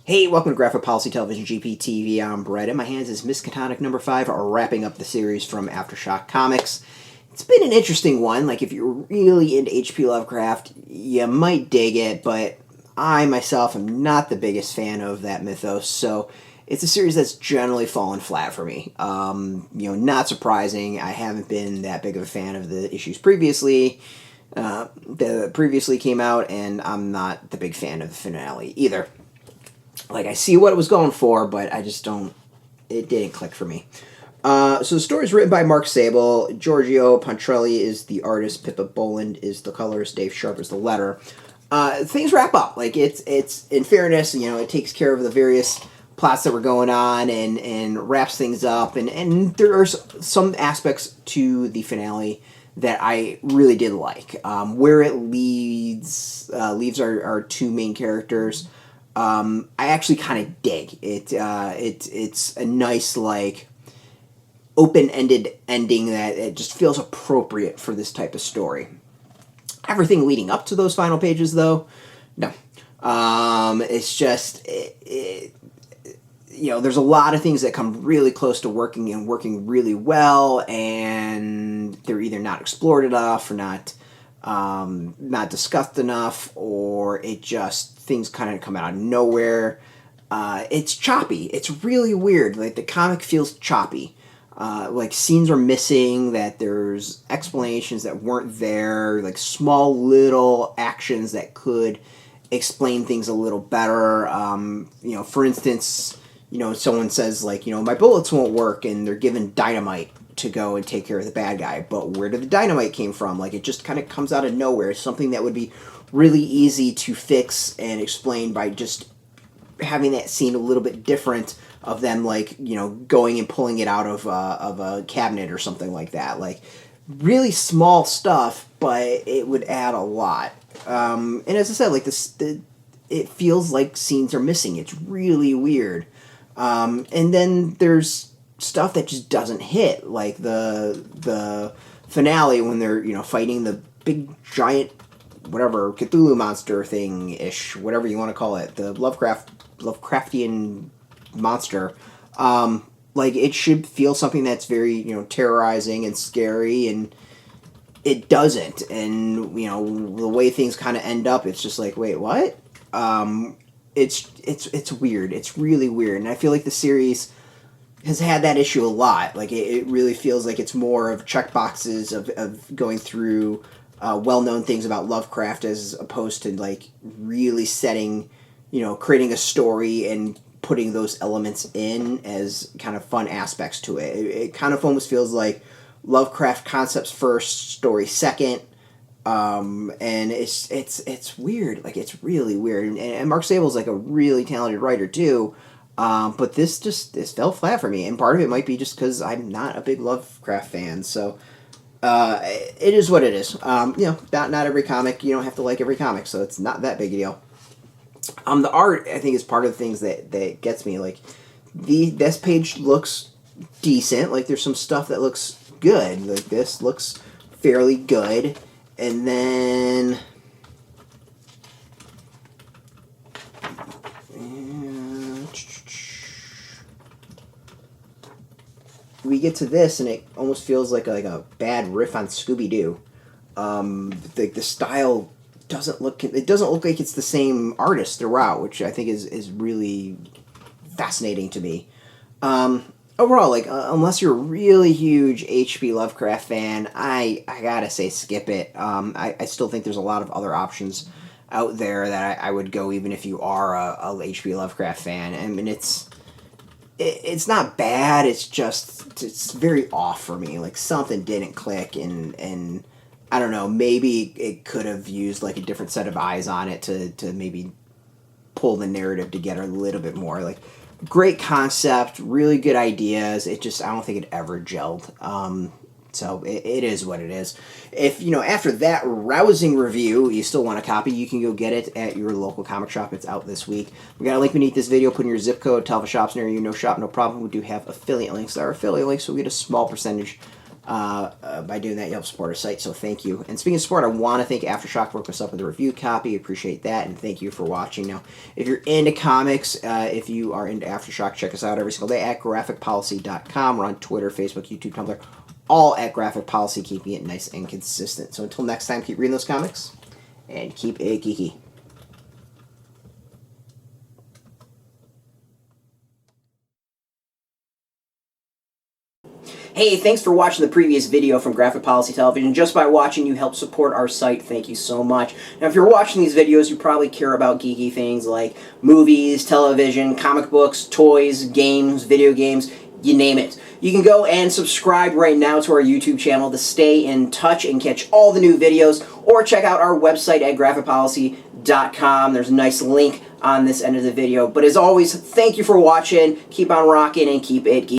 Hey, welcome to Graphic Policy Television GPTV. I'm Brett. In my hands is Miskatonic number 5, wrapping up the series from AfterShock Comics. It's been an interesting one. Like, if you're really into H.P. Lovecraft, you might dig it, but I myself am not the biggest fan of that mythos, so it's a series that's generally fallen flat for me. Not surprising. I haven't been that big of a fan of the issues previously. That previously came out, and I'm not the big fan of the finale either. Like, I see what it was going for, but I just don't... It didn't click for me. So the story is written by Mark Sable. Giorgio Pontrelli is the artist. Pippa Bowland is the colorist. Dave Sharpe is the letterer. Things wrap up. Like, it's in fairness, it takes care of the various plots that were going on and wraps things up. And there are some aspects to the finale that I really did like. Where it leaves our two main characters... I actually kind of dig it. It's a nice, like, open-ended ending that it just feels appropriate for this type of story. Everything leading up to those final pages, though, no. It's just, there's a lot of things that come really close to working really well, and they're either not explored enough or not discussed enough, or it just things kind of come out of nowhere. It's choppy. It's really weird. Like, the comic feels choppy. Like, scenes are missing, that there's explanations that weren't there, like small little actions that could explain things a little better. For instance, someone says, like, my bullets won't work, and they're given dynamite to go and take care of the bad guy. But where did the dynamite came from? Like, it just kind of comes out of nowhere. It's something that would be really easy to fix and explain by just having that scene a little bit different of them, like, going and pulling it out of a cabinet or something like that. Like, really small stuff, but it would add a lot. And as I said, like, it feels like scenes are missing. It's really weird. And then there's stuff that just doesn't hit, like the finale when they're fighting the big giant whatever Cthulhu monster thing ish, whatever you want to call it, the Lovecraftian monster. Like, it should feel something that's very terrorizing and scary, and it doesn't. And the way things kind of end up, it's just like, wait, what? It's weird. It's really weird, and I feel like the series has had that issue a lot. Like, it really feels like it's more of checkboxes of going through well-known things about Lovecraft as opposed to, like, really setting, creating a story and putting those elements in as kind of fun aspects to it. It kind of almost feels like Lovecraft concepts first, story second, and it's weird. Like, it's really weird. And Mark Sable's, like, a really talented writer, too. But this fell flat for me, and part of it might be just because I'm not a big Lovecraft fan, so it is what it is. Not every comic, you don't have to like every comic, so it's not that big a deal. The art, I think, is part of the things that gets me. Like, this page looks decent. Like, there's some stuff that looks good. Like, this looks fairly good, and then... we get to this, and it almost feels like a bad riff on Scooby-Doo. The style doesn't look like it's the same artist throughout, which I think is really fascinating to me. Overall, like, unless you're a really huge H.P. Lovecraft fan, I gotta say skip it. I still think there's a lot of other options out there that I would go even if you are a H.P. Lovecraft fan. I mean, it's not bad, it's very off for me. Like, something didn't click, and I don't know, maybe it could have used, like, a different set of eyes on it to maybe pull the narrative together a little bit more. Like, great concept, really good ideas, I don't think it ever gelled. So it is what it is. If, after that rousing review, you still want a copy, you can go get it at your local comic shop. It's out this week. We got a link beneath this video. Put in your zip code. Tell the shops near you. No shop, no problem. We do have affiliate links. Our affiliate links will get a small percentage By doing that, you help support our site, so thank you. And speaking of support, I want to thank AfterShock for hooking us up with a review copy. Appreciate that, and thank you for watching. Now, if you're into comics, if you are into AfterShock, check us out every single day at graphicpolicy.com. We're on Twitter, Facebook, YouTube, Tumblr, all at Graphic Policy, keeping it nice and consistent. So until next time, keep reading those comics, and keep it geeky. Hey, thanks for watching the previous video from Graphic Policy Television. Just by watching, you help support our site. Thank you so much. Now, if you're watching these videos, you probably care about geeky things like movies, television, comic books, toys, games, video games, you name it. You can go and subscribe right now to our YouTube channel to stay in touch and catch all the new videos, or check out our website at graphicpolicy.com. There's a nice link on this end of the video. But as always, thank you for watching. Keep on rocking and keep it geeky.